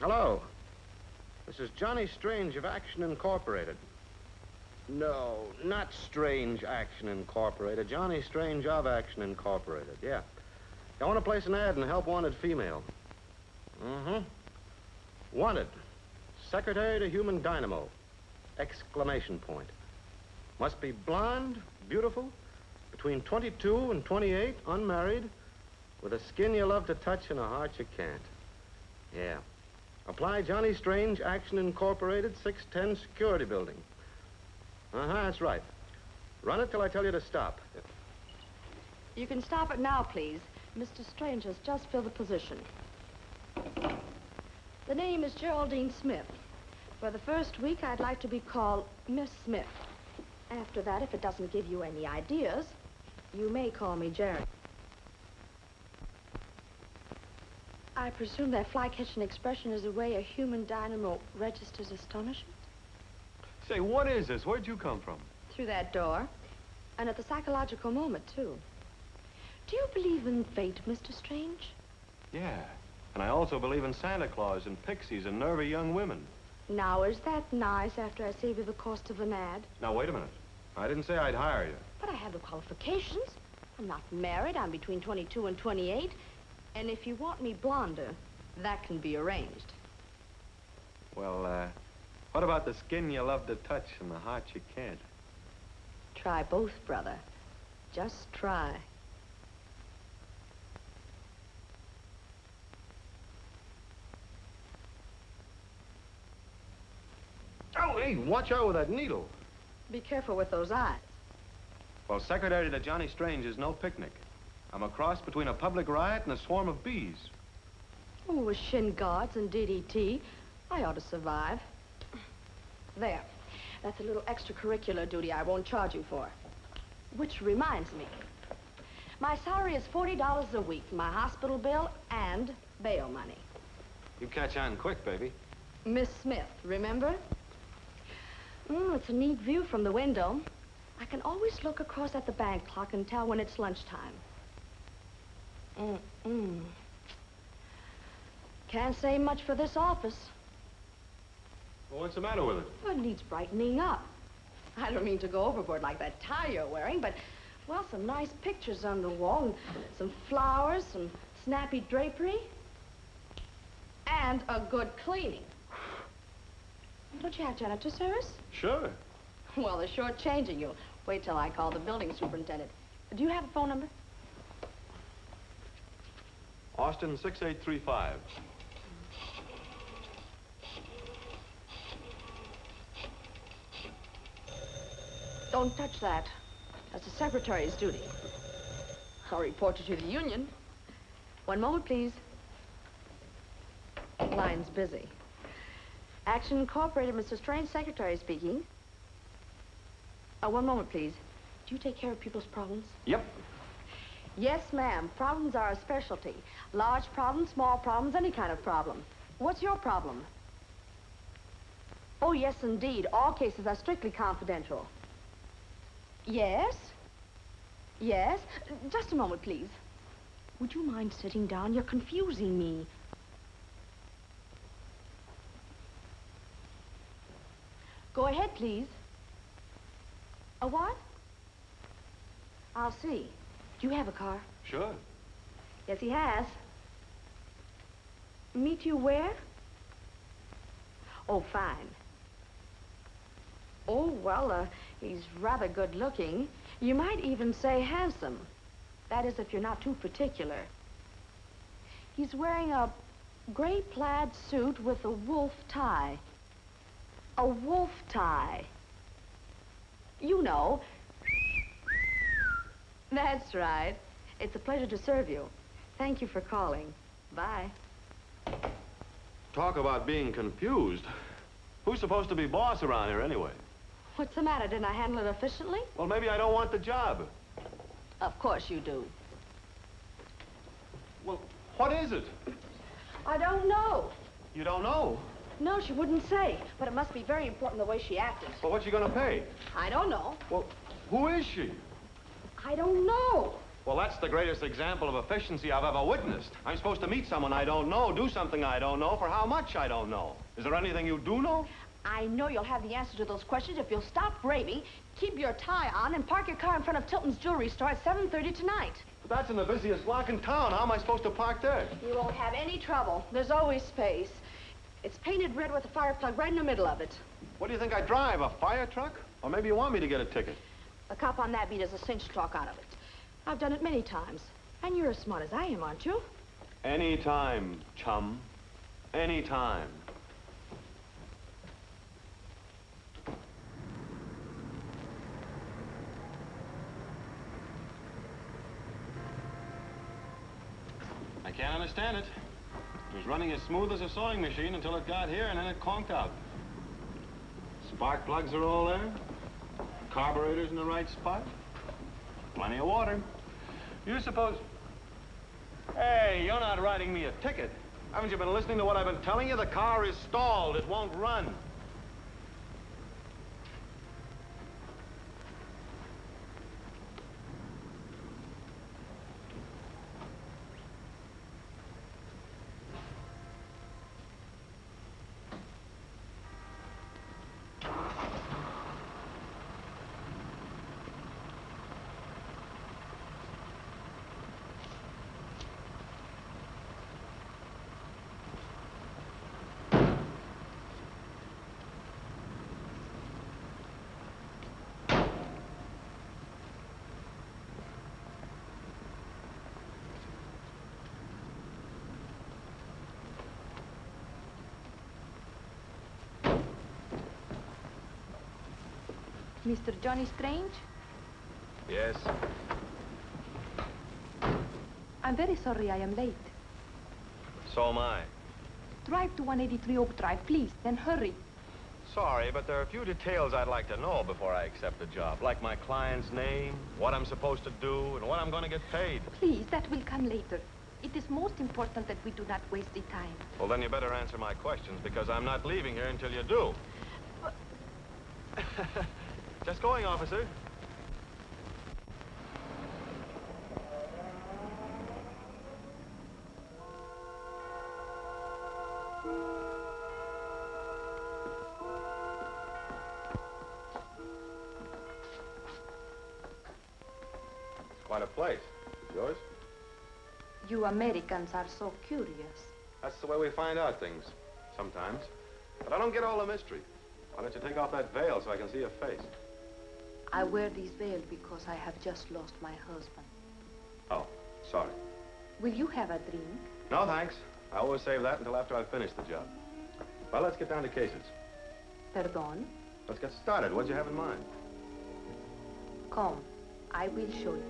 Hello. This is Johnny Strange of Action Incorporated. No, not Strange Action Incorporated. Johnny Strange of Action Incorporated, yeah. I want to place an ad in Help Wanted Female. Mm-hmm. Wanted. Secretary to Human Dynamo. Exclamation point. Must be blonde, beautiful, between 22 and 28, unmarried, with a skin you love to touch and a heart you can't. Yeah. Apply Johnny Strange, Action Incorporated, 610 Security Building. That's right. Run it till I tell you to stop. You can stop it now, please. Mr. Strange has just filled the position. The name is Geraldine Smith. For the first week, I'd like to be called Miss Smith. After that, if it doesn't give you any ideas, you may call me Jerry. I presume that fly-catching expression is the way a human dynamo registers astonishment? Say, what is this? Where'd you come from? Through that door. And at the psychological moment, too. Do you believe in fate, Mr. Strange? Yeah. And I also believe in Santa Claus and pixies and nervy young women. Now, is that nice after I save you the cost of an ad? Now, wait a minute. I didn't say I'd hire you. But I have the qualifications. I'm not married. I'm between 22 and 28. And if you want me blonder, that can be arranged. Well, what about the skin you love to touch and the heart you can't? Try both, brother. Just try. Oh, hey, watch out with that needle. Be careful with those eyes. Well, secretary to Johnny Strange is no picnic. I'm a cross between a public riot and a swarm of bees. Oh, with shin guards and DDT, I ought to survive. There. That's a little extracurricular duty I won't charge you for. Which reminds me, my salary is $40 a week, my hospital bill and bail money. You catch on quick, baby. Miss Smith, remember? It's a neat view from the window. I can always look across at the bank clock and tell when it's lunchtime. Can't say much for this office. Well, what's the matter with it? Well, it needs brightening up. I don't mean to go overboard like that tie you're wearing, but, well, some nice pictures on the wall, and some flowers, some snappy drapery, and a good cleaning. Don't you have janitor service? Sure. Well, they're shortchanging you. Wait till I call the building superintendent. Do you have a phone number? Austin 6835. Don't touch that. That's the secretary's duty. I'll report you to the union. One moment, please. Line's busy. Action Incorporated, Mr. Strange, secretary speaking. One moment, please. Do you take care of people's problems? Yep. Yes, ma'am. Problems are a specialty. Large problems, small problems, any kind of problem. What's your problem? Oh, yes, indeed. All cases are strictly confidential. Yes? Yes? Just a moment, please. Would you mind sitting down? You're confusing me. Go ahead, please. A what? I'll see. Do you have a car? Sure. Yes, he has. Meet you where? Oh, fine. Oh, well, he's rather good looking. You might even say handsome. That is, if you're not too particular. He's wearing a gray plaid suit with a wolf tie. A wolf tie. You know. That's right. It's a pleasure to serve you. Thank you for calling. Bye. Talk about being confused. Who's supposed to be boss around here anyway? What's the matter? Didn't I handle it efficiently? Well, maybe I don't want the job. Of course you do. Well, what is it? I don't know. You don't know? No, she wouldn't say. But it must be very important the way she acted. Well, what's she gonna pay? I don't know. Well, who is she? I don't know. Well, that's the greatest example of efficiency I've ever witnessed. I'm supposed to meet someone I don't know, do something I don't know, for how much I don't know. Is there anything you do know? I know you'll have the answer to those questions if you'll stop raving, keep your tie on, and park your car in front of Tilton's jewelry store at 7:30 tonight. But that's in the busiest block in town. How am I supposed to park there? You won't have any trouble. There's always space. It's painted red with a fire plug right in the middle of it. What do you think I drive, a fire truck? Or maybe you want me to get a ticket? A cop on that beat is a cinch talk out of it. I've done it many times. And you're as smart as I am, aren't you? Anytime, chum. Anytime. I can't understand it. It was running as smooth as a sewing machine until it got here, and then it conked out. Spark plugs are all there. Carburetor's in the right spot. Plenty of water. You suppose... Hey, you're not writing me a ticket. Haven't you been listening to what I've been telling you? The car is stalled. It won't run. Mr. Johnny Strange? Yes. I'm very sorry I am late. So am I. Drive to 183 Oak Drive, please, then hurry. Sorry, but there are a few details I'd like to know before I accept the job. Like my client's name, what I'm supposed to do, and what I'm going to get paid. Please, that will come later. It is most important that we do not waste the time. Well, then you better answer my questions, because I'm not leaving here until you do. Just going, officer. It's quite a place. Is yours? You Americans are so curious. That's the way we find out things, sometimes. But I don't get all the mystery. Why don't you take off that veil so I can see your face? I wear this veil because I have just lost my husband. Oh, sorry. Will you have a drink? No, thanks. I always save that until after I've finished the job. Well, let's get down to cases. Pardon? Let's get started. What'd you have in mind? Come, I will show you.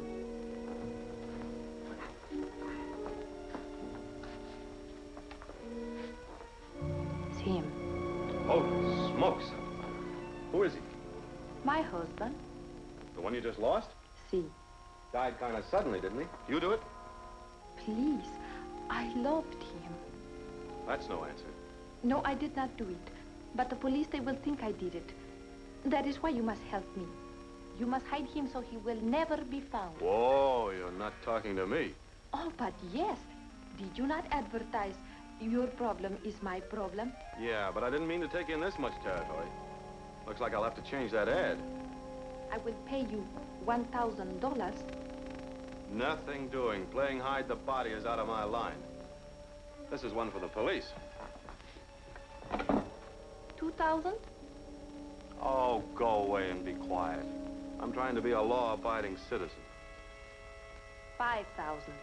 It's him. Oh, smokes. Who is he? My husband. The one you just lost? See. Died kind of suddenly, didn't he? You do it? Please, I loved him. That's no answer. No, I did not do it. But the police, they will think I did it. That is why you must help me. You must hide him so he will never be found. Whoa, you're not talking to me. Oh, but yes. Did you not advertise, your problem is my problem? Yeah, but I didn't mean to take you in this much territory. Looks like I'll have to change that ad. I will pay you $1,000. Nothing doing. Playing hide the body is out of my line. This is one for the police. 2,000? Oh, go away and be quiet. I'm trying to be a law-abiding citizen. 5,000.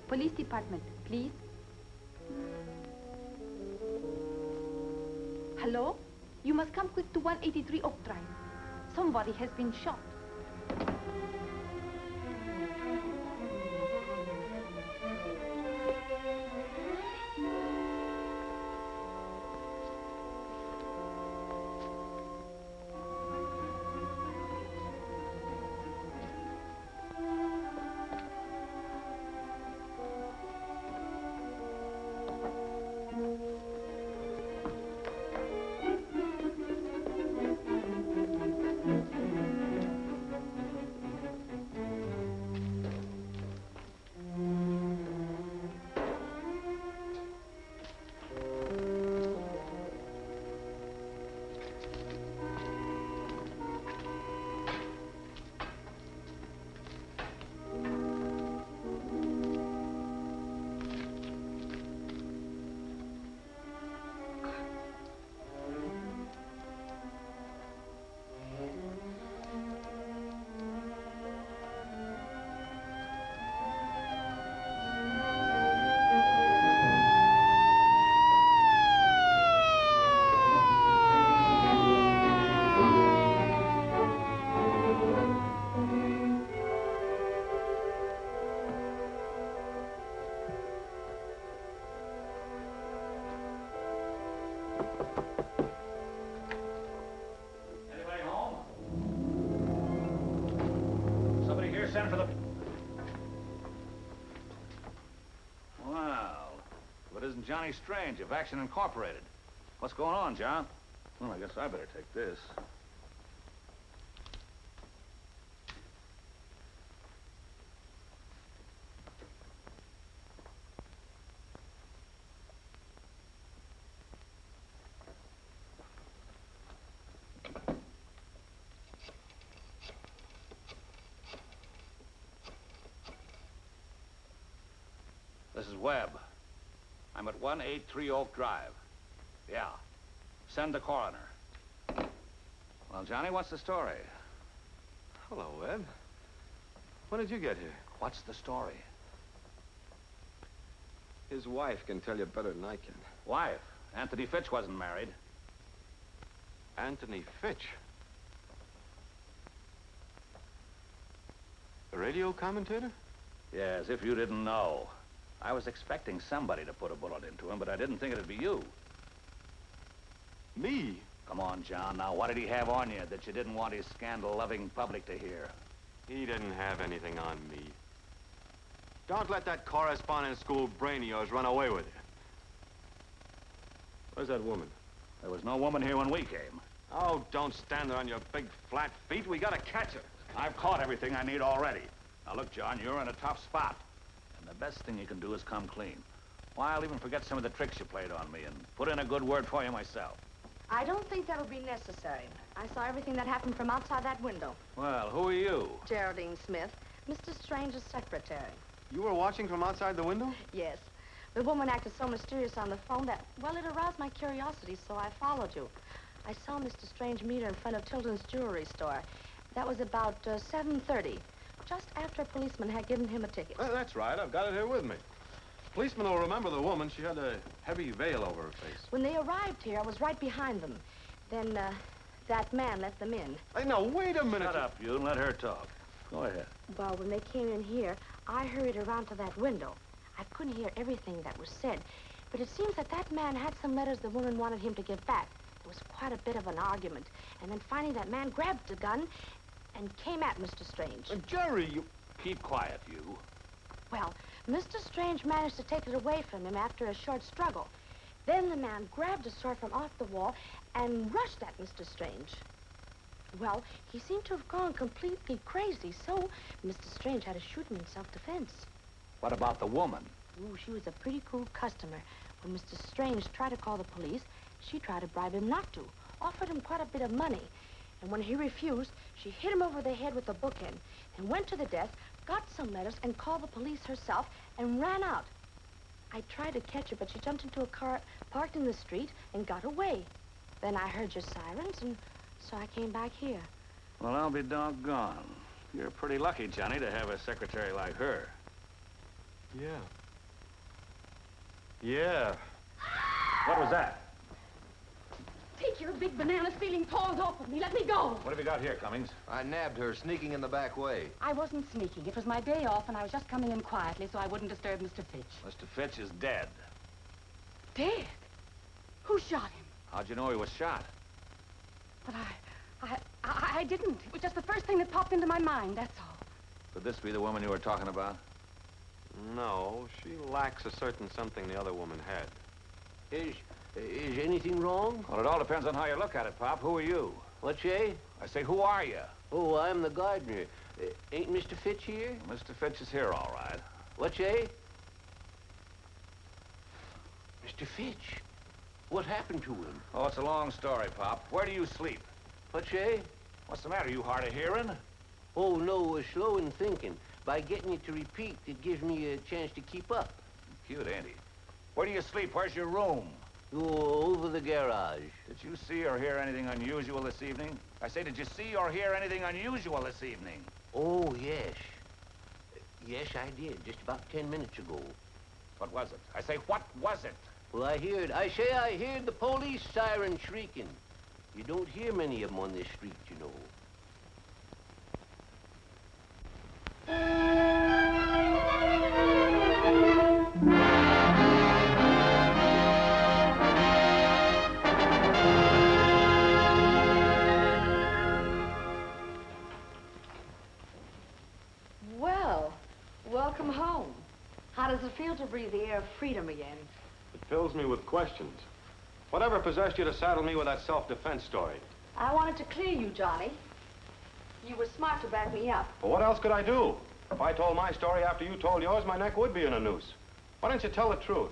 Police department, please. Hello? You must come quick to 183 Oak Drive. Somebody has been shot. Send for the... Well, if it isn't Johnny Strange of Action Incorporated. What's going on, John? Well, I guess I better take this. This is Webb. I'm at 183 Oak Drive. Yeah. Send the coroner. Well, Johnny, what's the story? Hello, Webb. When did you get here? What's the story? His wife can tell you better than I can. Wife. Anthony Fitch wasn't married. Anthony Fitch? The radio commentator? Yes, if you didn't know. I was expecting somebody to put a bullet into him, but I didn't think it'd be you. Me? Come on, John. Now, what did he have on you that you didn't want his scandal-loving public to hear? He didn't have anything on me. Don't let that correspondence school brain of yours run away with you. Where's that woman? There was no woman here when we came. Oh, don't stand there on your big flat feet. We gotta catch her. I've caught everything I need already. Now, look, John, you're in a tough spot. And the best thing you can do is come clean. Why, I'll even forget some of the tricks you played on me and put in a good word for you myself. I don't think that'll be necessary. I saw everything that happened from outside that window. Well, who are you? Geraldine Smith, Mr. Strange's secretary. You were watching from outside the window? Yes. The woman acted so mysterious on the phone that, well, it aroused my curiosity, so I followed you. I saw Mr. Strange meet her in front of Tilton's jewelry store. That was about 7:30, just after a policeman had given him a ticket. Well, that's right. I've got it here with me. Policeman will remember the woman. She had a heavy veil over her face. When they arrived here, I was right behind them. Then, that man let them in. Hey, now, wait a minute. Shut up, you, and let her talk. Go ahead. Well, when they came in here, I hurried around to that window. I couldn't hear everything that was said, but it seems that that man had some letters the woman wanted him to give back. There was quite a bit of an argument. And then finally that man grabbed the gun and came at Mr. Strange. Jerry, you... Keep quiet, you. Well, Mr. Strange managed to take it away from him after a short struggle. Then the man grabbed a sword from off the wall and rushed at Mr. Strange. Well, he seemed to have gone completely crazy, so Mr. Strange had to shoot him in self-defense. What about the woman? Ooh, she was a pretty cool customer. When Mr. Strange tried to call the police, she tried to bribe him not to, offered him quite a bit of money. And when he refused, she hit him over the head with a bookend and went to the desk, got some letters, and called the police herself and ran out. I tried to catch her, but she jumped into a car parked in the street and got away. Then I heard your sirens, and so I came back here. Well, I'll be doggone. You're pretty lucky, Johnny, to have a secretary like her. Yeah. Yeah. What was that? Take your big banana-stealing paws off of me. Let me go. What have you got here, Cummings? I nabbed her sneaking in the back way. I wasn't sneaking. It was my day off, and I was just coming in quietly so I wouldn't disturb Mr. Fitch. Mr. Fitch is dead. Dead? Who shot him? How'd you know he was shot? But I didn't. It was just the first thing that popped into my mind, that's all. Could this be the woman you were talking about? No, she lacks a certain something the other woman had. Is anything wrong? Well, it all depends on how you look at it, Pop. Who are you? What, say? I say, who are you? Oh, I'm the gardener. Ain't Mr. Fitch here? Mr. Fitch is here, all right. What, say? Mr. Fitch? What happened to him? Oh, it's a long story, Pop. Where do you sleep? What, say? What's the matter? You hard of hearing? Oh, no, slow in thinking. By getting you to repeat, it gives me a chance to keep up. Cute, ain't he? Where do you sleep? Where's your room? Oh, over the garage. Did you see or hear anything unusual this evening? I say, did you see or hear anything unusual this evening? Oh, yes. Yes, I did, just about 10 minutes ago. What was it? I say, what was it? Well, I heard the police siren shrieking. You don't hear many of them on this street, you know. Well, welcome home. How does it feel to breathe the air of freedom again? It fills me with questions. Whatever possessed you to saddle me with that self-defense story? I wanted to clear you, Johnny. You were smart to back me up. Well, what else could I do? If I told my story after you told yours, my neck would be in a noose. Why don't you tell the truth?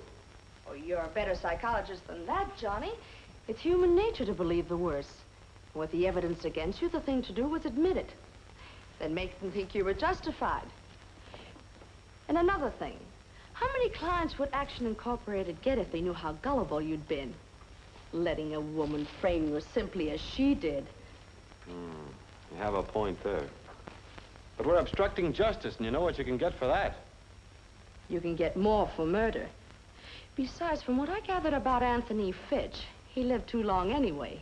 Oh, you're a better psychologist than that, Johnny. It's human nature to believe the worst. With the evidence against you, the thing to do was admit it. Then make them think you were justified. And another thing, how many clients would Action Incorporated get if they knew how gullible you'd been? Letting a woman frame you as simply as she did. You have a point there. But we're obstructing justice, and you know what you can get for that. You can get more for murder. Besides, from what I gathered about Anthony Fitch, he lived too long anyway.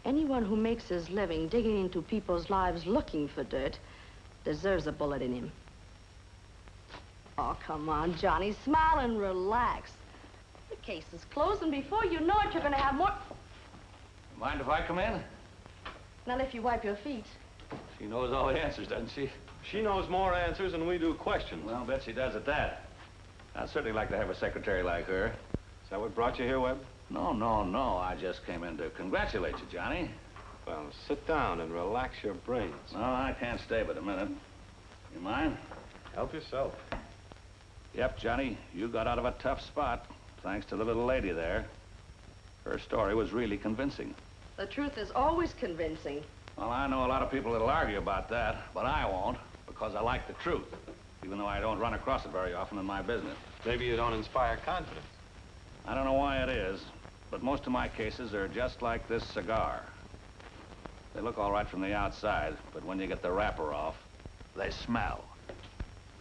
Anyone who makes his living digging into people's lives looking for dirt deserves a bullet in him. Oh, come on, Johnny. Smile and relax. The case is closed, and before you know it, you're going to have more... Mind if I come in? Not if you wipe your feet. She knows all the answers, doesn't she? She knows more answers than we do questions. Well, bet she does at that. I'd certainly like to have a secretary like her. Is that what brought you here, Webb? No. I just came in to congratulate you, Johnny. Well, sit down and relax your brains. No, I can't stay but a minute. You mind? Help yourself. Yep, Johnny, you got out of a tough spot, thanks to the little lady there. Her story was really convincing. The truth is always convincing. Well, I know a lot of people that'll argue about that, but I won't, because I like the truth, even though I don't run across it very often in my business. Maybe you don't inspire confidence. I don't know why it is, but most of my cases are just like this cigar. They look all right from the outside, but when you get the wrapper off, they smell.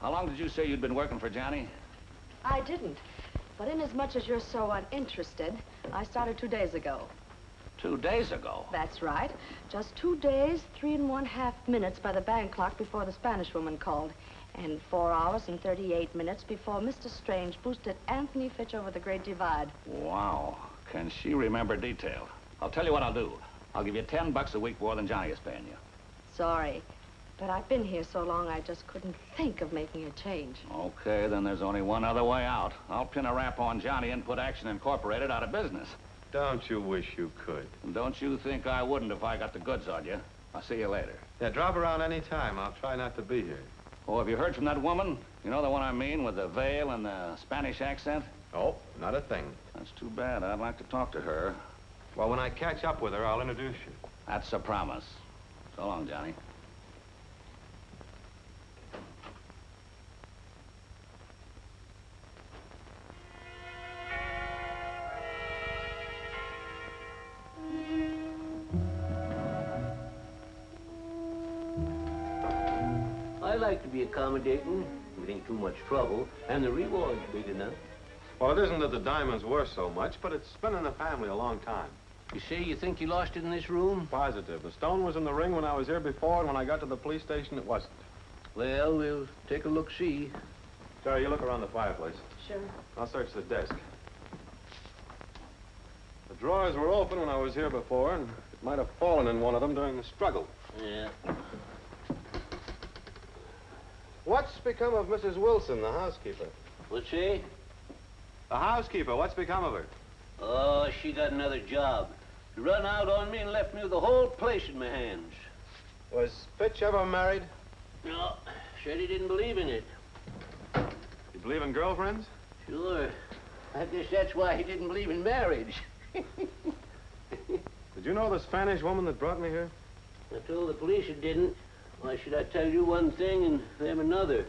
How long did you say you'd been working for Johnny? I didn't. But inasmuch as you're so uninterested, I started 2 days ago. 2 days ago? That's right. Just 2 days, 3 1/2 minutes by the bank clock before the Spanish woman called. And 4 hours and 38 minutes before Mr. Strange boosted Anthony Fitch over the Great Divide. Wow. Can she remember detail? I'll tell you what I'll do. I'll give you $10 a week more than Johnny is paying you. Sorry. But I've been here so long, I just couldn't think of making a change. Okay, then there's only one other way out. I'll pin a rap on Johnny and put Action Incorporated out of business. Don't you wish you could? And don't you think I wouldn't if I got the goods on you. I'll see you later. Yeah, drop around any time. I'll try not to be here. Oh, have you heard from that woman? You know the one I mean, with the veil and the Spanish accent? Oh, not a thing. That's too bad. I'd like to talk to her. Well, when I catch up with her, I'll introduce you. That's a promise. So long, Johnny. like to be accommodating. It ain't too much trouble, and the reward's big enough. Well, it isn't that the diamond's worth so much, but it's been in the family a long time. You say you think you lost it in this room? Positive. The stone was in the ring when I was here before, and when I got to the police station, it wasn't. Well, we'll take a look-see. Sarah, you look around the fireplace. Sure. I'll search the desk. The drawers were open when I was here before, and it might have fallen in one of them during the struggle. Yeah. What's become of Mrs. Wilson, the housekeeper? What's she? The housekeeper, what's become of her? Oh, she got another job. She run out on me and left me with the whole place in my hands. Was Fitch ever married? No, said he didn't believe in it. You believe in girlfriends? Sure. I guess that's why he didn't believe in marriage. Did you know the Spanish woman that brought me here? I told the police it didn't. Why should I tell you one thing and them another?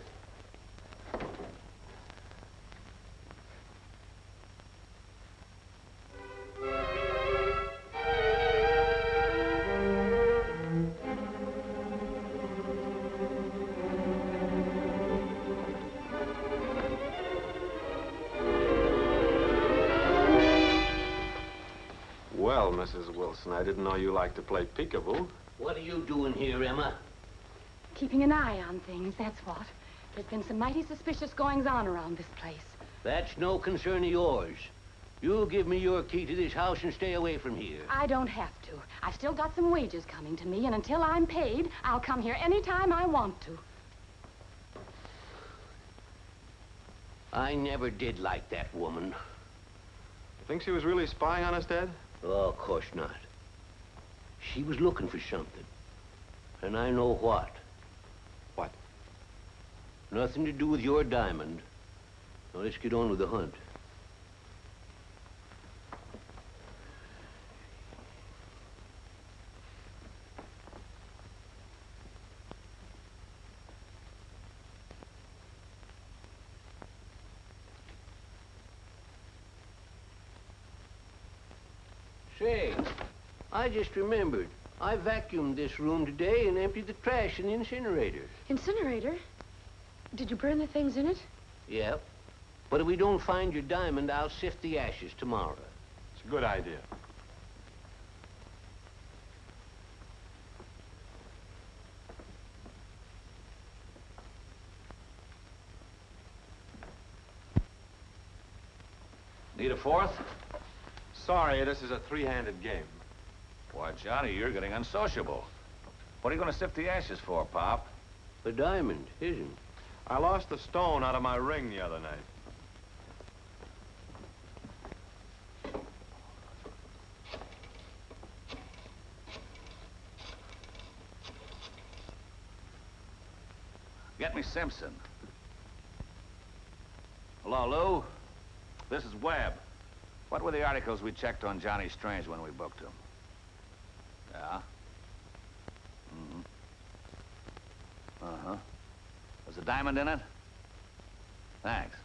Well, Mrs. Wilson, I didn't know you liked to play peekaboo. What are you doing here, Emma? Keeping an eye on things, that's what. There's been some mighty suspicious goings-on around this place. That's no concern of yours. You give me your key to this house and stay away from here. I don't have to. I've still got some wages coming to me, and until I'm paid, I'll come here any time I want to. I never did like that woman. You think she was really spying on us, Dad? Oh, of course not. She was looking for something. And I know what. What? Nothing to do with your diamond. Now, let's get on with the hunt. Say, I just remembered. I vacuumed this room today and emptied the trash in the incinerator. Incinerator? Did you burn the things in it? Yep. But if we don't find your diamond, I'll sift the ashes tomorrow. It's a good idea. Need a fourth? Sorry, this is a three-handed game. Why, Johnny, you're getting unsociable. What are you going to sift the ashes for, Pop? The diamond, isn't? I lost the stone out of my ring the other night. Get me Simpson. Hello, Lou? This is Webb. What were the articles we checked on Johnny Strange when we booked him? Yeah? Mm-hmm. Uh-huh. Was a diamond in it? Thanks.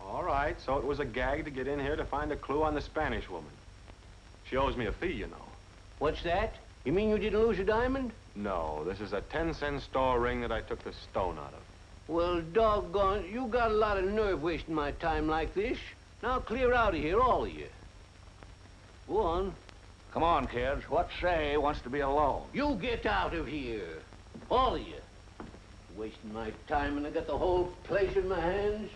All right, so it was a gag to get in here to find a clue on the Spanish woman. She owes me a fee, you know. What's that? You mean you didn't lose your diamond? No, this is a 10-cent store ring that I took the stone out of. Well, doggone, you got a lot of nerve wasting my time like this. Now clear out of here, all of you. Go on. Come on, kids. What say wants to be alone? You get out of here. All of you. Wasting my time and I got the whole place in my hands.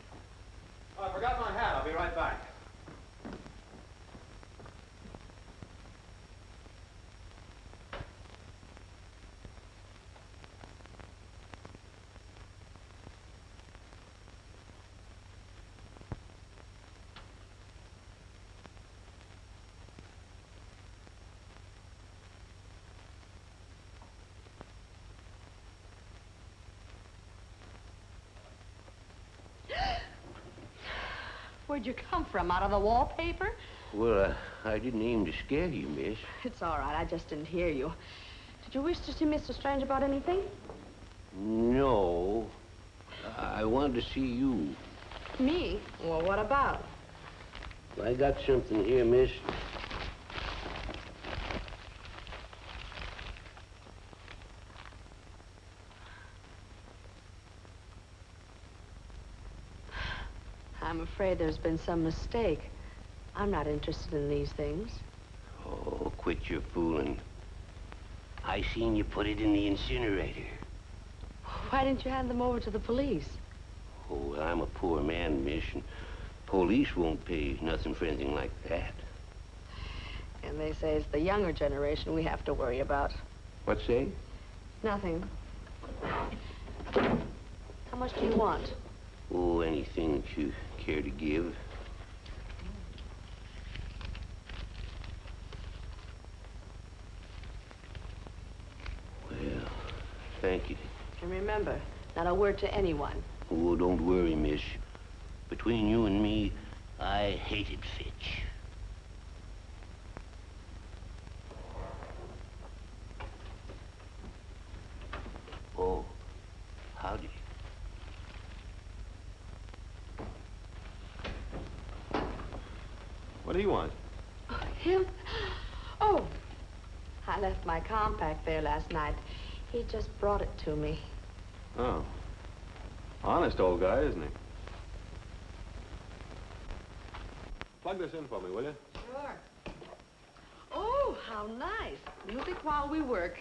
Oh, I forgot my hat. I'll be right back. Where'd you come from? Out of the wallpaper? Well, I didn't aim to scare you, miss. It's all right. I just didn't hear you. Did you wish to see Mr. Strange about anything? No. I wanted to see you. Me? Well, what about? I got something here, miss. I'm afraid there's been some mistake. I'm not interested in these things. Oh, quit your fooling. I seen you put it in the incinerator. Why didn't you hand them over to the police? Oh, well, I'm a poor man, miss, and police won't pay nothing for anything like that. And they say it's the younger generation we have to worry about. What say? Nothing. How much do you want? Oh, anything that you care to give. Well, thank you. And remember, not a word to anyone. Oh, don't worry, miss. Between you and me, I hated Fitch. Oh, howdy. What do you want? Him? Oh, I left my compact there last night. He just brought it to me. Oh. Honest old guy, isn't he? Plug this in for me, will you? Sure. Oh, how nice. Music while we work.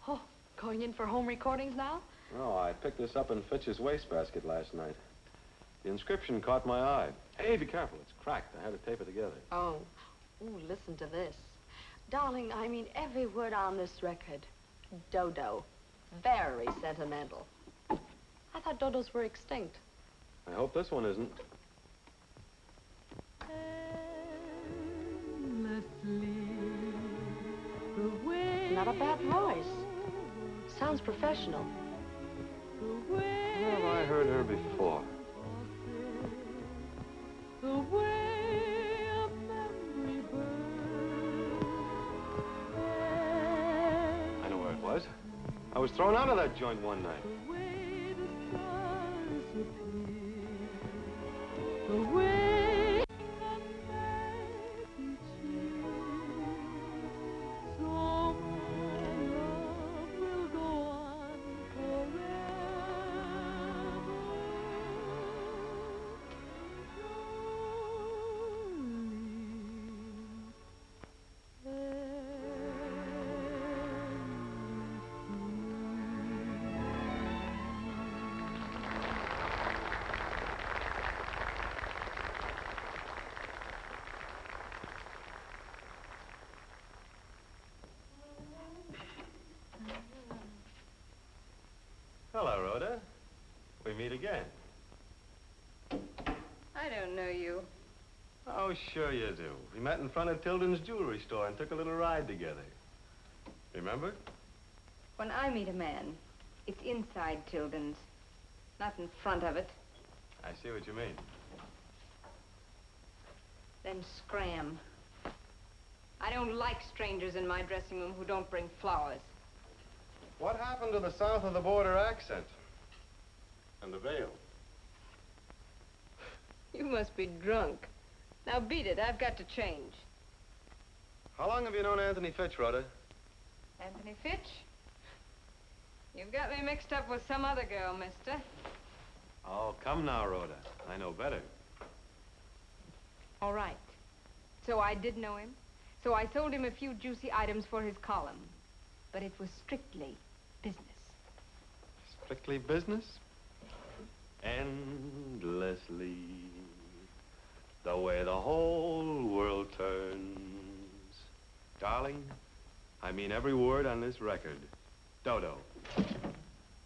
Oh, going in for home recordings now? Oh, I picked this up in Fitch's wastebasket last night. The inscription caught my eye. Hey, be careful. It's cracked. I had to tape it together. Oh. Ooh, listen to this. Darling, I mean every word on this record. Dodo. Very sentimental. I thought dodos were extinct. I hope this one isn't. Not a bad voice. Sounds professional. Where have I heard her before? I know where it was. I was thrown out of that joint one night. Hello, Rhoda. We meet again. I don't know you. Oh, sure you do. We met in front of Tilden's jewelry store and took a little ride together. Remember? When I meet a man, it's inside Tilden's, not in front of it. I see what you mean. Then scram. I don't like strangers in my dressing room who don't bring flowers. What happened to the south of the border accent? And the veil? You must be drunk. Now beat it, I've got to change. How long have you known Anthony Fitch, Rhoda? Anthony Fitch? You've got me mixed up with some other girl, mister. Oh, come now, Rhoda. I know better. All right. So I did know him. So I sold him a few juicy items for his column. But it was strictly business. Strictly business? Endlessly, the way the whole world turns. Darling, I mean every word on this record. Dodo.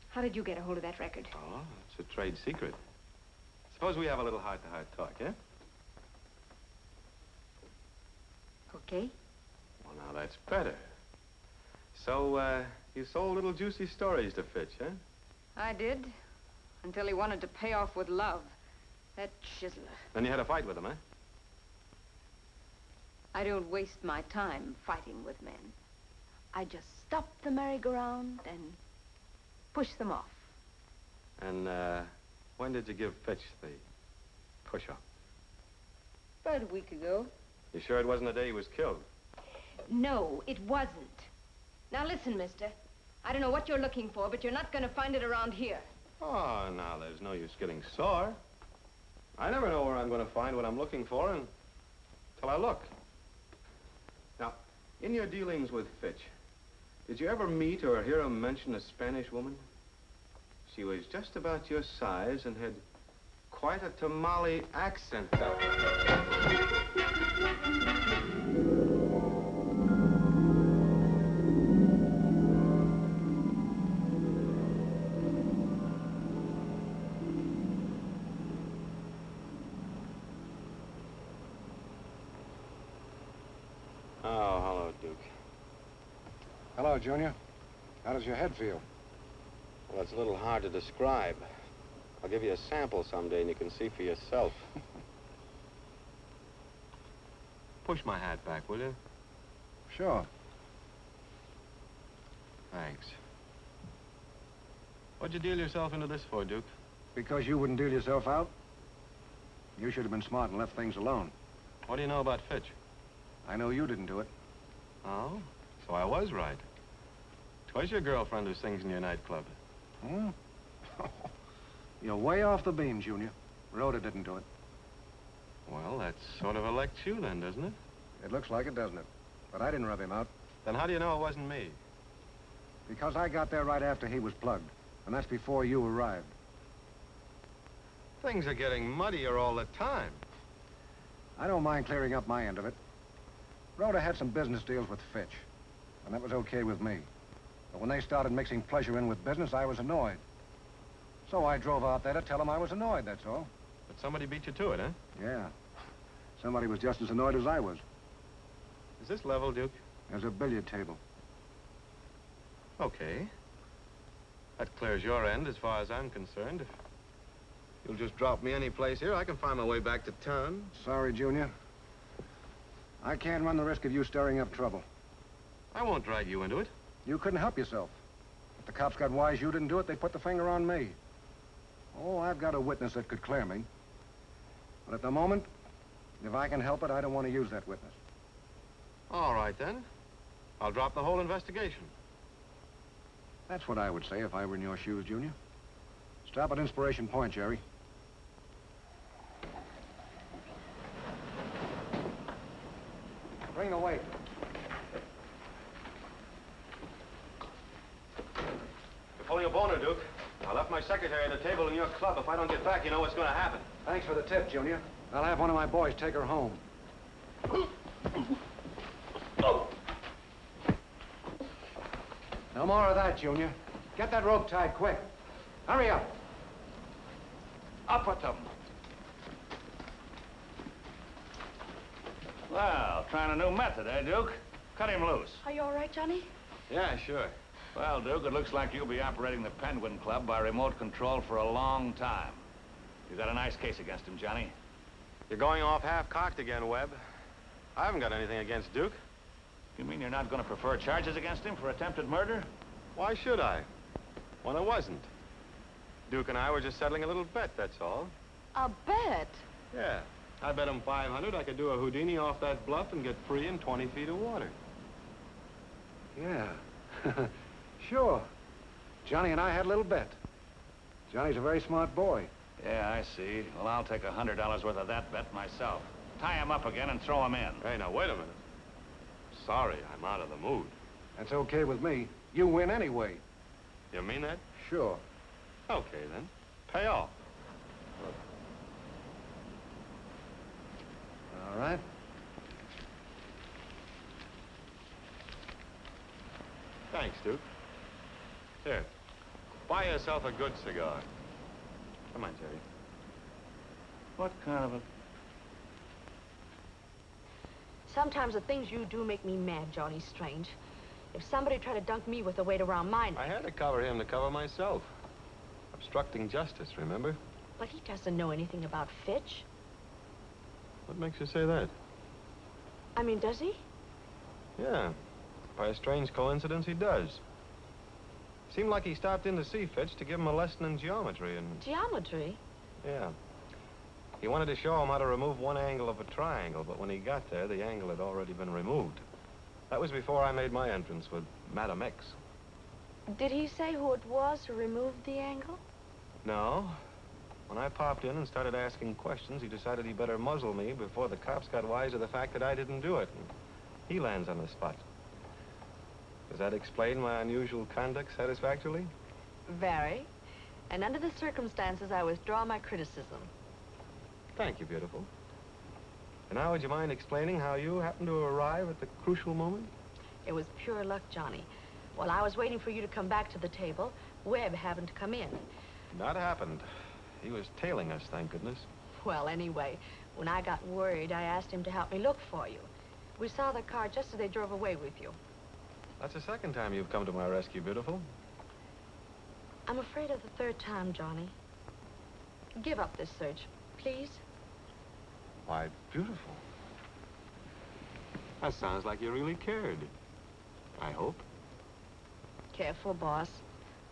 How did you get a hold of that record? Oh, it's a trade secret. Suppose we have a little heart-to-heart talk, yeah? Okay. Well, now that's better. So, you sold little juicy stories to Fitch, huh? I did. Until he wanted to pay off with love. That chiseler. Then you had a fight with him, huh? I don't waste my time fighting with men. I just stop the merry-go-round and push them off. And, when did you give Fitch the push-up? About a week ago. You sure it wasn't the day he was killed? No, it wasn't. Now listen, mister. I don't know what you're looking for, but you're not going to find it around here. Oh, now, there's no use getting sore. I never know where I'm going to find what I'm looking for until I look. Now, in your dealings with Fitch, did you ever meet or hear him mention a Spanish woman? She was just about your size and had quite a tamale accent, though. Oh, hello, Duke. Hello, Junior. How does your head feel? Well, it's a little hard to describe. I'll give you a sample someday and you can see for yourself. Push my hat back, will you? Sure. Thanks. What'd you deal yourself into this for, Duke? Because you wouldn't deal yourself out? You should have been smart and left things alone. What do you know about Fitch? I know you didn't do it. Oh? So I was right. 'Twas your girlfriend who sings in your nightclub. Hmm? You're way off the beam, Junior. Rhoda didn't do it. Well, that sort of elects you then, doesn't it? It looks like it, doesn't it? But I didn't rub him out. Then how do you know it wasn't me? Because I got there right after he was plugged. And that's before you arrived. Things are getting muddier all the time. I don't mind clearing up my end of it. Rhoda had some business deals with Fitch. And that was okay with me. But when they started mixing pleasure in with business, I was annoyed. So I drove out there to tell them I was annoyed, that's all. But somebody beat you to it, huh? Yeah. Somebody was just as annoyed as I was. Is this level, Duke? There's a billiard table. Okay. That clears your end as far as I'm concerned. If you'll just drop me any place here, I can find my way back to town. Sorry, Junior. I can't run the risk of you stirring up trouble. I won't drag you into it. You couldn't help yourself. If the cops got wise you didn't do it, they put the finger on me. Oh, I've got a witness that could clear me. But at the moment, if I can help it, I don't want to use that witness. All right, then. I'll drop the whole investigation. That's what I would say if I were in your shoes, Junior. Stop at Inspiration Point, Jerry. Bring the weight. You're pulling a boner, Duke. I left my secretary at the table in your club. If I don't get back, you know what's going to happen. Thanks for the tip, Junior. I'll have one of my boys take her home. No more of that, Junior. Get that rope tied quick. Hurry up. Up with them. Well, trying a new method, eh, Duke? Cut him loose. Are you all right, Johnny? Yeah, sure. Well, Duke, it looks like you'll be operating the Penguin Club by remote control for a long time. You got a nice case against him, Johnny. You're going off half-cocked again, Webb. I haven't got anything against Duke. You mean you're not going to prefer charges against him for attempted murder? Why should I? When I wasn't. Duke and I were just settling a little bet, that's all. A bet? Yeah. I bet him 500 I could do a Houdini off that bluff and get free in 20 feet of water. Yeah. Sure. Johnny and I had a little bet. Johnny's a very smart boy. Yeah, I see. Well, I'll take $100 worth of that bet myself. Tie him up again and throw him in. Hey, now, wait a minute. Sorry, I'm out of the mood. That's okay with me. You win anyway. You mean that? Sure. Okay, then. Pay off. All right. Thanks, Duke. Here. Buy yourself a good cigar. Come on, Jerry. What kind of a... Sometimes the things you do make me mad, Johnny Strange. If somebody tried to dunk me with the weight around my neck... I had to cover him to cover myself. Obstructing justice, remember? But he doesn't know anything about Fitch. What makes you say that? I mean, does he? Yeah. By a strange coincidence, he does. Seemed like he stopped in to see Fitch to give him a lesson in geometry and... Geometry? Yeah. He wanted to show him how to remove one angle of a triangle, but when he got there, the angle had already been removed. That was before I made my entrance with Madam X. Did he say who it was who removed the angle? No. When I popped in and started asking questions, he decided he better muzzle me before the cops got wise to the fact that I didn't do it. And he lands on the spot. Does that explain my unusual conduct satisfactorily? Very. And under the circumstances, I withdraw my criticism. Thank you, beautiful. And now, would you mind explaining how you happened to arrive at the crucial moment? It was pure luck, Johnny. While I was waiting for you to come back to the table, Webb happened to come in. Not happened. He was tailing us, thank goodness. Well, anyway, when I got worried, I asked him to help me look for you. We saw the car just as they drove away with you. That's the second time you've come to my rescue, beautiful. I'm afraid of the third time, Johnny. Give up this search, please. Why, beautiful. That sounds like you really cared. I hope. Careful, boss.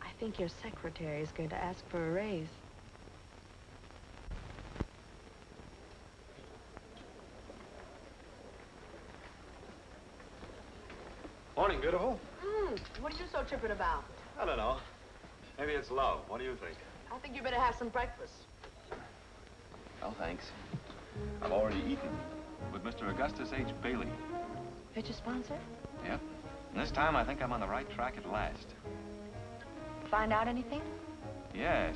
I think your secretary is going to ask for a raise. Morning, beautiful. What are you so tripping about? I don't know. Maybe it's love. What do you think? I think you better have some breakfast. Oh, thanks. I've already eaten with Mr. Augustus H. Bailey. Fitch a sponsor? Yep. And this time, I think I'm on the right track at last. Find out anything? Yes.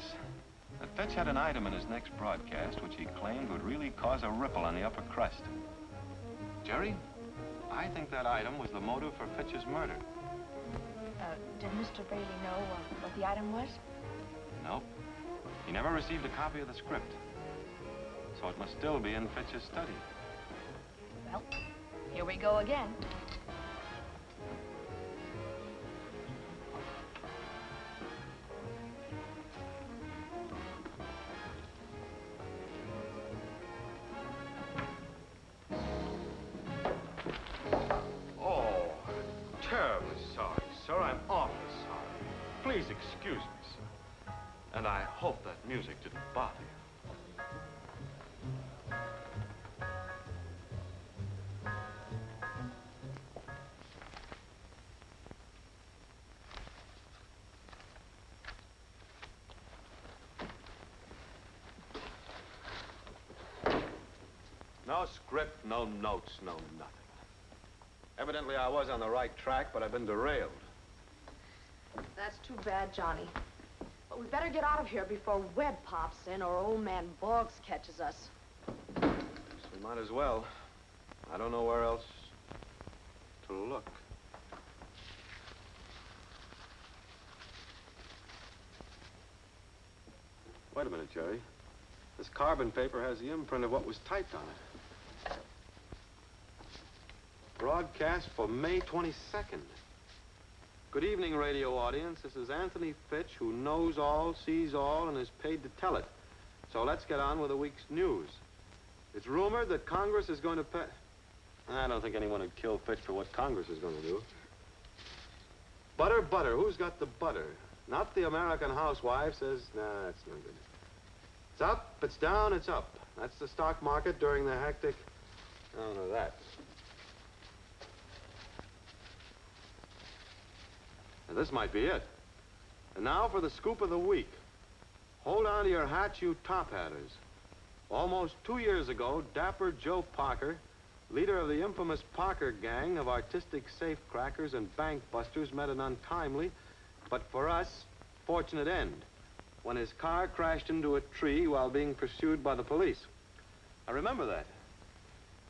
That Fitch had an item in his next broadcast which he claimed would really cause a ripple on the upper crust. Jerry, I think that item was the motive for Fitch's murder. Did Mr. Bailey know what the item was? Nope. He never received a copy of the script. So it must still be in Fitch's study. Well, here we go again. Oh, terribly sorry, sir. I'm awfully sorry. Please excuse me, sir. And I hope that music didn't bother you. No script, no notes, no nothing. Evidently, I was on the right track, but I've been derailed. That's too bad, Johnny. But we better get out of here before Webb pops in or old man Boggs catches us. So we might as well. I don't know where else to look. Wait a minute, Jerry. This carbon paper has the imprint of what was typed on it. Broadcast for May 22nd. Good evening, radio audience. This is Anthony Fitch, who knows all, sees all, and is paid to tell it. So let's get on with the week's news. It's rumored that Congress is going to pay... I don't think anyone would kill Fitch for what Congress is going to do. Butter, butter. Who's got the butter? Not the American housewife says, nah, that's no good. It's up, it's down, it's up. That's the stock market during the hectic... I don't know that. Now, this might be it. And now for the scoop of the week. Hold on to your hats, you top hatters. Almost 2 years ago, Dapper Joe Parker, leader of the infamous Parker gang of artistic safecrackers and bank busters, met an untimely, but for us, fortunate end, when his car crashed into a tree while being pursued by the police. I remember that.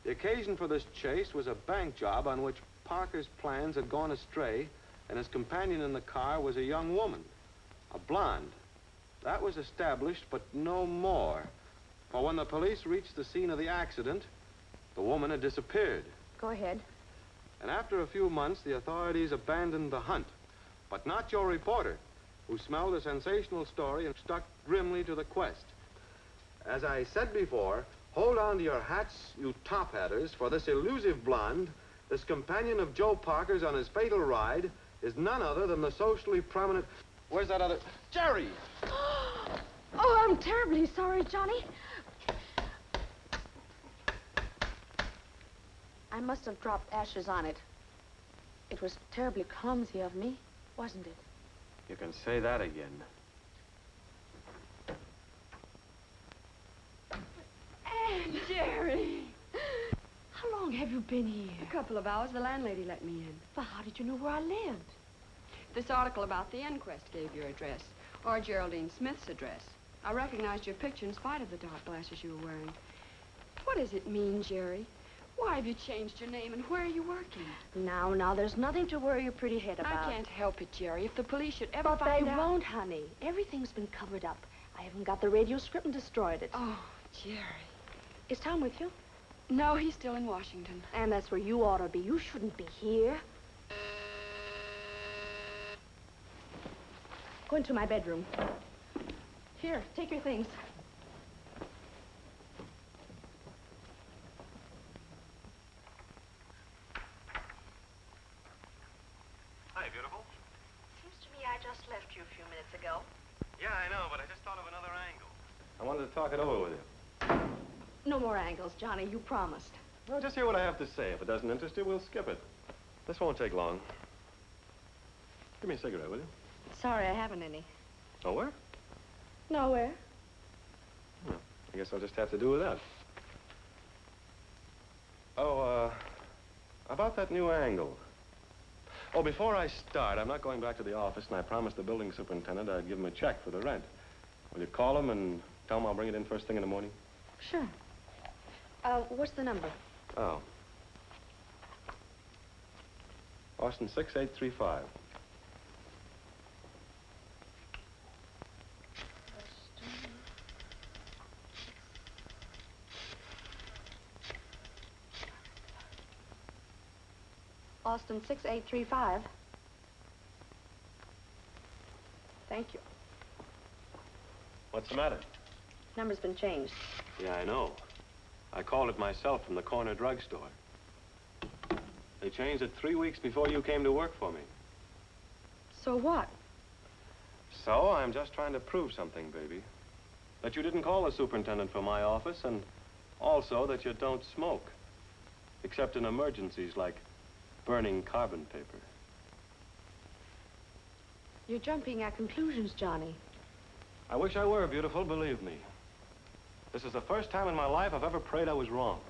The occasion for this chase was a bank job on which Parker's plans had gone astray, and his companion in the car was a young woman, a blonde. That was established, but no more. For when the police reached the scene of the accident, the woman had disappeared. Go ahead. And after a few months, the authorities abandoned the hunt. But not your reporter, who smelled a sensational story and stuck grimly to the quest. As I said before, hold on to your hats, you top hatters, for this elusive blonde, this companion of Joe Parker's on his fatal ride, is none other than the socially prominent... Where's that other... Jerry! Oh, I'm terribly sorry, Johnny. I must have dropped ashes on it. It was terribly clumsy of me, wasn't it? You can say that again. Anne, Jerry! How long have you been here? A couple of hours. The landlady let me in. Well, how did you know where I lived? This article about the inquest gave your address, or Geraldine Smith's address. I recognized your picture in spite of the dark glasses you were wearing. What does it mean, Jerry? Why have you changed your name, and where are you working? Now, there's nothing to worry your pretty head about. I can't help it, Jerry. If the police should ever But find they out... won't, honey. Everything's been covered up. I haven't got the radio script and destroyed it. Oh, Jerry. Is Tom with you? No, he's still in Washington. And that's where you ought to be. You shouldn't be here. Go into my bedroom. Here, take your things. Hi, beautiful. Seems to me I just left you a few minutes ago. Yeah, I know, but I just thought of another angle. I wanted to talk it over with you. No more angles, Johnny. You promised. Well, just hear what I have to say. If it doesn't interest you, we'll skip it. This won't take long. Give me a cigarette, will you? Sorry, I haven't any. Nowhere? Nowhere. Well, I guess I'll just have to do with that. Oh, about that new angle. Oh, before I start, I'm not going back to the office, and I promised the building superintendent I'd give him a check for the rent. Will you call him and tell him I'll bring it in first thing in the morning? Sure. What's the number? Oh. Austin 6835. Austin 6835. Thank you. What's the matter? Number's been changed. Yeah, I know. I called it myself from the corner drugstore. They changed it 3 weeks before you came to work for me. So what? So, I'm just trying to prove something, baby. That you didn't call the superintendent from my office, and also that you don't smoke. Except in emergencies like burning carbon paper. You're jumping at conclusions, Johnny. I wish I were, beautiful, believe me. This is the first time in my life I've ever prayed I was wrong.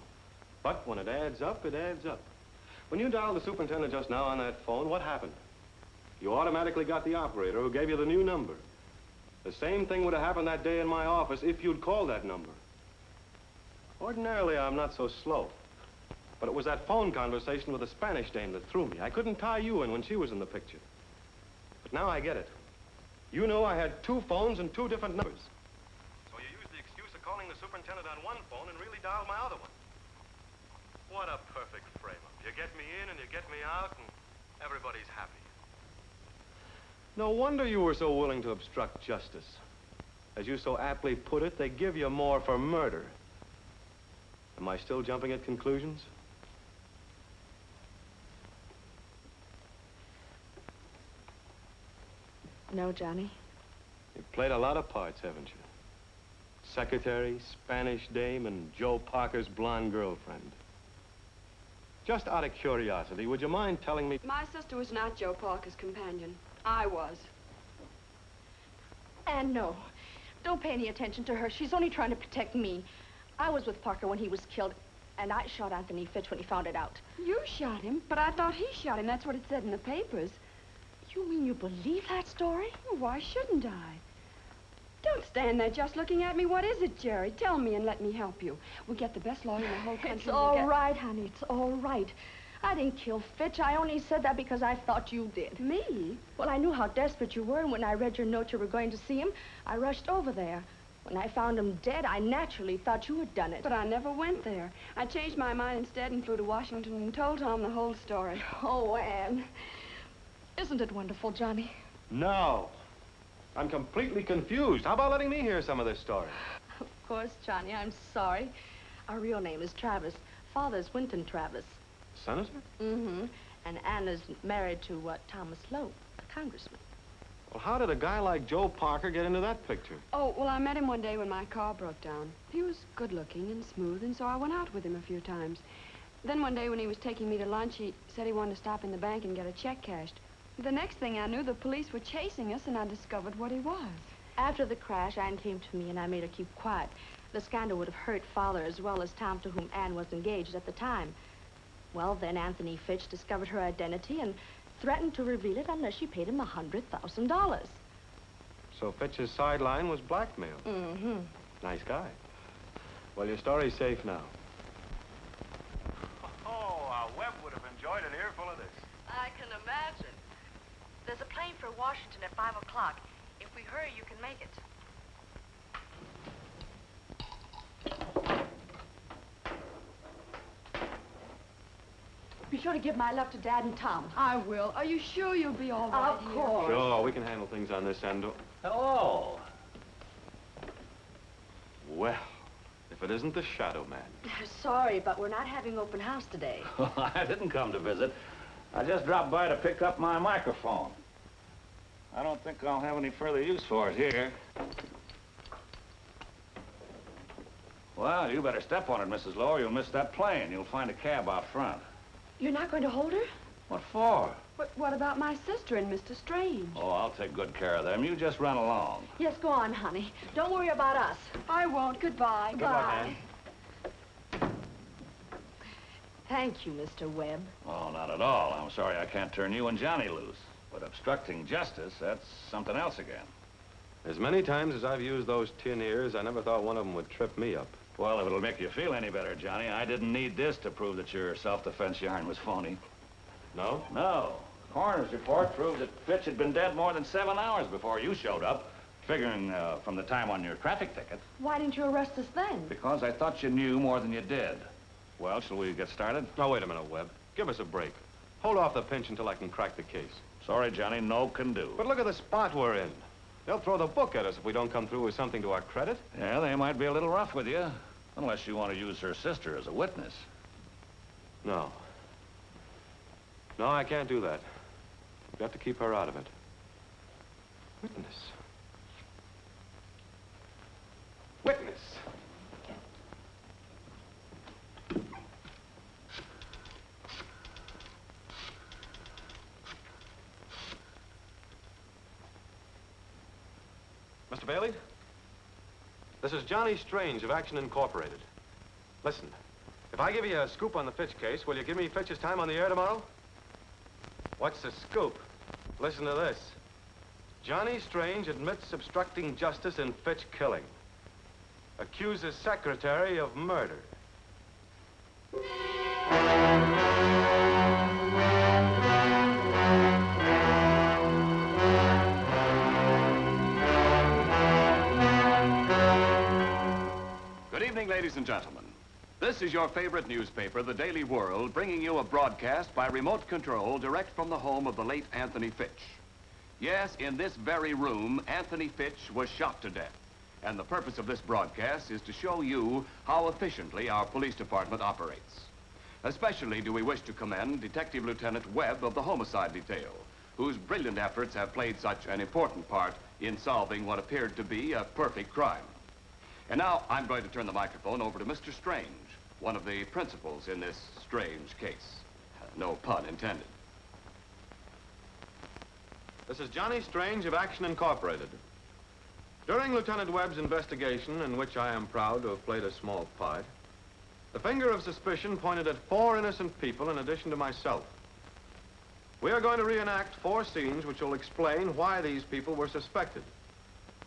But when it adds up, it adds up. When you dialed the superintendent just now on that phone, what happened? You automatically got the operator who gave you the new number. The same thing would have happened that day in my office if you'd called that number. Ordinarily, I'm not so slow. But it was that phone conversation with the Spanish dame that threw me. I couldn't tie you in when she was in the picture. But now I get it. You knew I had 2 phones and 2 different numbers. So you used the excuse of calling the superintendent on one phone and really dialed my other one. What a perfect frame-up. You get me in and you get me out and everybody's happy. No wonder you were so willing to obstruct justice. As you so aptly put it, they give you more for murder. Am I still jumping at conclusions? No, Johnny. You've played a lot of parts, haven't you? Secretary, Spanish dame, and Joe Parker's blonde girlfriend. Just out of curiosity, would you mind telling me... My sister was not Joe Parker's companion. I was. And no, don't pay any attention to her. She's only trying to protect me. I was with Parker when he was killed, and I shot Anthony Fitch when he found it out. You shot him, but I thought he shot him. That's what it said in the papers. You mean you believe that story? Well, why shouldn't I? Don't stand there just looking at me. What is it, Jerry? Tell me and let me help you. We'll get the best lawyer in the whole country. It's all right, honey. It's all right. I didn't kill Fitch. I only said that because I thought you did. Me? Well, I knew how desperate you were, and when I read your note you were going to see him, I rushed over there. When I found him dead, I naturally thought you had done it. But I never went there. I changed my mind instead and flew to Washington and told Tom the whole story. Oh, Anne. Isn't it wonderful, Johnny? No. I'm completely confused. How about letting me hear some of this story? Of course, Johnny. I'm sorry. Our real name is Travis. Father's Winton Travis. Senator? Mm-hmm. And Anna's married to, Thomas Lowe, a congressman. Well, how did a guy like Joe Parker get into that picture? Oh, well, I met him one day when my car broke down. He was good-looking and smooth, and so I went out with him a few times. Then one day when he was taking me to lunch, he said he wanted to stop in the bank and get a check cashed. The next thing I knew, the police were chasing us, and I discovered what he was. After the crash, Anne came to me and I made her keep quiet. The scandal would have hurt Father as well as Tom, to whom Anne was engaged at the time. Well, then Anthony Fitch discovered her identity and threatened to reveal it unless she paid him $100,000. So Fitch's sideline was blackmail. Mm-hmm. Nice guy. Well, your story's safe now. Oh, Webb would have enjoyed an earful of this. I can imagine. There's a plane for Washington at 5 o'clock. If we hurry, you can make it. Be sure to give my love to Dad and Tom. I will. Are you sure you'll be all right Of here? course. Sure, we can handle things on this end. Hello. Well, if it isn't the Shadow Man. Sorry, but we're not having open house today. I didn't come to visit. I just dropped by to pick up my microphone. I don't think I'll have any further use for it here. Well, you better step on it, Mrs. Lowe, or you'll miss that plane. You'll find a cab out front. You're not going to hold her? What for? But what about my sister and Mr. Strange? Oh, I'll take good care of them. You just run along. Yes, go on, honey. Don't worry about us. I won't. Goodbye. Good luck, Anne. Thank you, Mr. Webb. Oh, not at all. I'm sorry I can't turn you and Johnny loose. But obstructing justice, that's something else again. As many times as I've used those tin ears, I never thought one of them would trip me up. Well, if it'll make you feel any better, Johnny, I didn't need this to prove that your self-defense yarn was phony. No? No. The coroner's report proved that Fitch had been dead more than 7 hours before you showed up, figuring from the time on your traffic ticket. Why didn't you arrest us then? Because I thought you knew more than you did. Well, shall we get started? Now, wait a minute, Webb. Give us a break. Hold off the pinch until I can crack the case. Sorry, Johnny, no can do. But look at the spot we're in. They'll throw the book at us if we don't come through with something to our credit. Yeah, they might be a little rough with you, unless you want to use her sister as a witness. No. No, I can't do that. We've got to keep her out of it. Witness. Witness. Mr. Bailey? This is Johnny Strange of Action Incorporated. Listen, if I give you a scoop on the Fitch case, will you give me Fitch's time on the air tomorrow? What's the scoop? Listen to this. Johnny Strange admits obstructing justice in Fitch killing. Accuses secretary of murder. Good evening, ladies and gentlemen. This is your favorite newspaper, The Daily World, bringing you a broadcast by remote control direct from the home of the late Anthony Fitch. Yes, in this very room, Anthony Fitch was shot to death. And the purpose of this broadcast is to show you how efficiently our police department operates. Especially do we wish to commend Detective Lieutenant Webb of the Homicide Detail, whose brilliant efforts have played such an important part in solving what appeared to be a perfect crime. And now I'm going to turn the microphone over to Mr. Strange, one of the principals in this strange case. No pun intended. This is Johnny Strange of Action Incorporated. During Lieutenant Webb's investigation, in which I am proud to have played a small part, the finger of suspicion pointed at 4 innocent people in addition to myself. We are going to reenact 4 scenes which will explain why these people were suspected.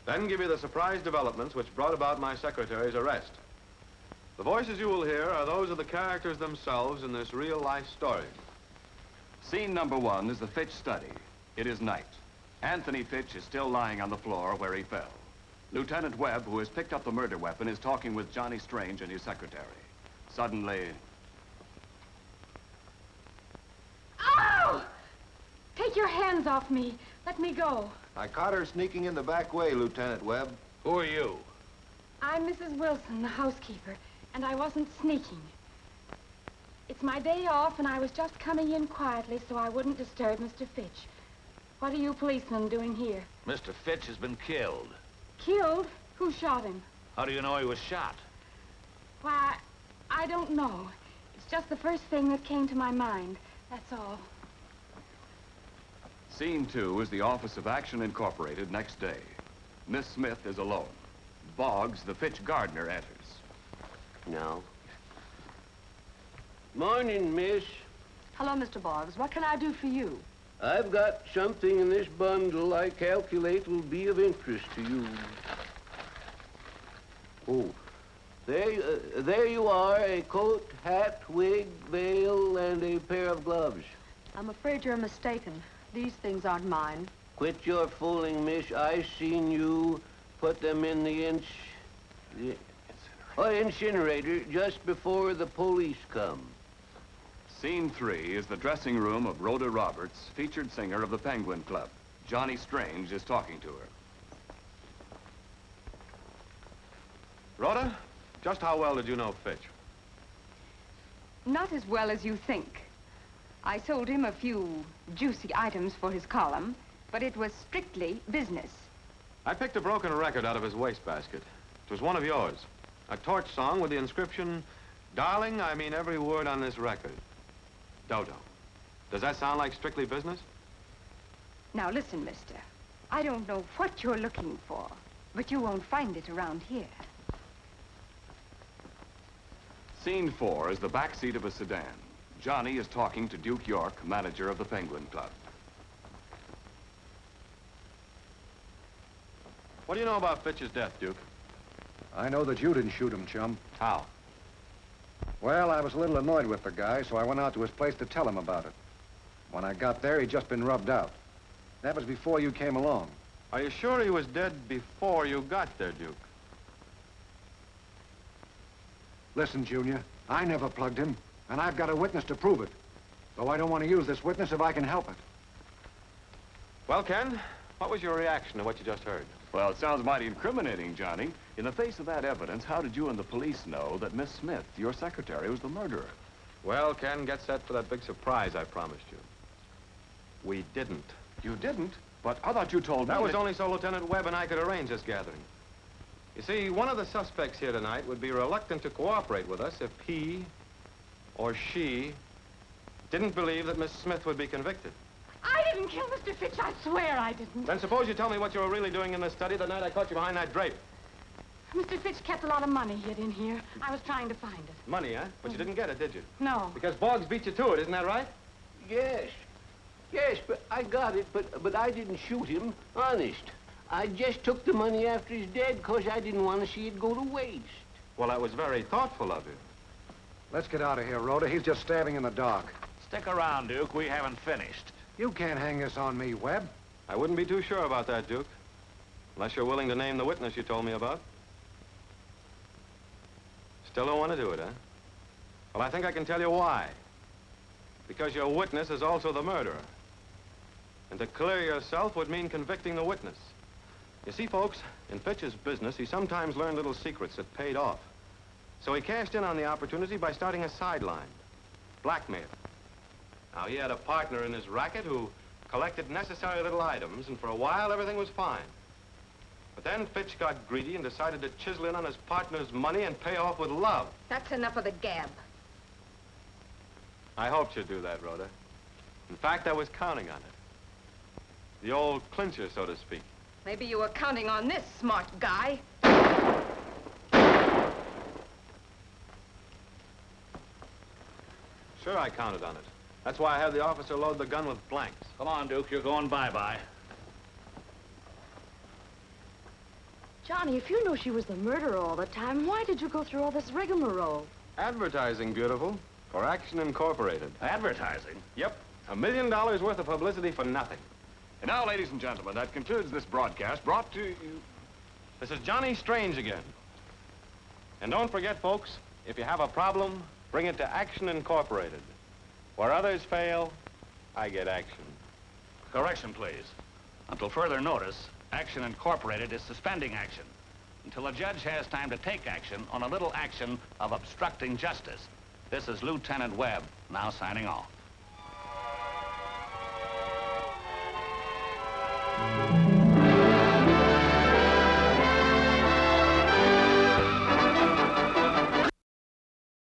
Then give you the surprise developments which brought about my secretary's arrest. The voices you will hear are those of the characters themselves in this real-life story. Scene number 1 is the Fitch study. It is night. Anthony Fitch is still lying on the floor where he fell. Lieutenant Webb, who has picked up the murder weapon, is talking with Johnny Strange and his secretary. Suddenly... Ow! Take your hands off me. Let me go. I caught her sneaking in the back way, Lieutenant Webb. Who are you? I'm Mrs. Wilson, the housekeeper, and I wasn't sneaking. It's my day off, and I was just coming in quietly so I wouldn't disturb Mr. Fitch. What are you policemen doing here? Mr. Fitch has been killed. Killed? Who shot him? How do you know he was shot? Why, I don't know. It's just the first thing that came to my mind. That's all. Scene 2 is the office of Action Incorporated next day. Miss Smith is alone. Boggs, the Fitch gardener, enters. No. Morning, miss. Hello, Mr. Boggs. What can I do for you? I've got something in this bundle I calculate will be of interest to you. Oh, there you are, a coat, hat, wig, veil, and a pair of gloves. I'm afraid you're mistaken. These things aren't mine. Quit your fooling, miss. I seen you put them in the incinerator just before the police come. Scene 3 is the dressing room of Rhoda Roberts, featured singer of the Penguin Club. Johnny Strange is talking to her. Rhoda, just how well did you know Fitch? Not as well as you think. I sold him a few juicy items for his column, but it was strictly business. I picked a broken record out of his wastebasket. It was one of yours. A torch song with the inscription, "Darling, I mean every word on this record. Dodo." Does that sound like strictly business? Now listen, mister. I don't know what you're looking for, but you won't find it around here. Scene 4 is the back seat of a sedan. Johnny is talking to Duke York, manager of the Penguin Club. What do you know about Fitch's death, Duke? I know that you didn't shoot him, chum. How? Well, I was a little annoyed with the guy, so I went out to his place to tell him about it. When I got there, he'd just been rubbed out. That was before you came along. Are you sure he was dead before you got there, Duke? Listen, Junior, I never plugged him, and I've got a witness to prove it. Though I don't want to use this witness if I can help it. Well, Ken, what was your reaction to what you just heard? Well, it sounds mighty incriminating, Johnny. In the face of that evidence, how did you and the police know that Miss Smith, your secretary, was the murderer? Well, Ken, get set for that big surprise I promised you. We didn't. You didn't? But I thought you told me that was only so Lieutenant Webb and I could arrange this gathering. You see, one of the suspects here tonight would be reluctant to cooperate with us if he or she didn't believe that Miss Smith would be convicted. I didn't kill Mr. Fitch. I swear I didn't. Then suppose you tell me what you were really doing in this study the night I caught you behind that drape. Mr. Fitch kept a lot of money hid in here. I was trying to find it. Money, huh? But you didn't get it, did you? No. Because Boggs beat you to it, isn't that right? Yes. Yes, but I got it, but I didn't shoot him. Honest. I just took the money after he's dead because I didn't want to see it go to waste. Well, that was very thoughtful of you. Let's get out of here, Rhoda. He's just stabbing in the dark. Stick around, Duke. We haven't finished. You can't hang this on me, Webb. I wouldn't be too sure about that, Duke. Unless you're willing to name the witness you told me about. Still don't want to do it, huh? Well, I think I can tell you why. Because your witness is also the murderer. And to clear yourself would mean convicting the witness. You see, folks, in Fitch's business, he sometimes learned little secrets that paid off. So he cashed in on the opportunity by starting a sideline. Blackmail. Now, he had a partner in his racket who collected necessary little items, and for a while, everything was fine. But then Fitch got greedy and decided to chisel in on his partner's money and pay off with love. That's enough of the gab. I hoped you'd do that, Rhoda. In fact, I was counting on it. The old clincher, so to speak. Maybe you were counting on this, smart guy. Sure, I counted on it. That's why I had the officer load the gun with blanks. Come on, Duke. You're going bye-bye. Johnny, if you knew she was the murderer all the time, why did you go through all this rigmarole? Advertising, beautiful. For Action Incorporated. Advertising? Yep. $1 million worth of publicity for nothing. And now, ladies and gentlemen, that concludes this broadcast brought to you... This is Johnny Strange again. And don't forget, folks, if you have a problem, bring it to Action Incorporated. Where others fail, I get action. Correction, please. Until further notice, Action Incorporated is suspending action until a judge has time to take action on a little action of obstructing justice. This is Lieutenant Webb, now signing off.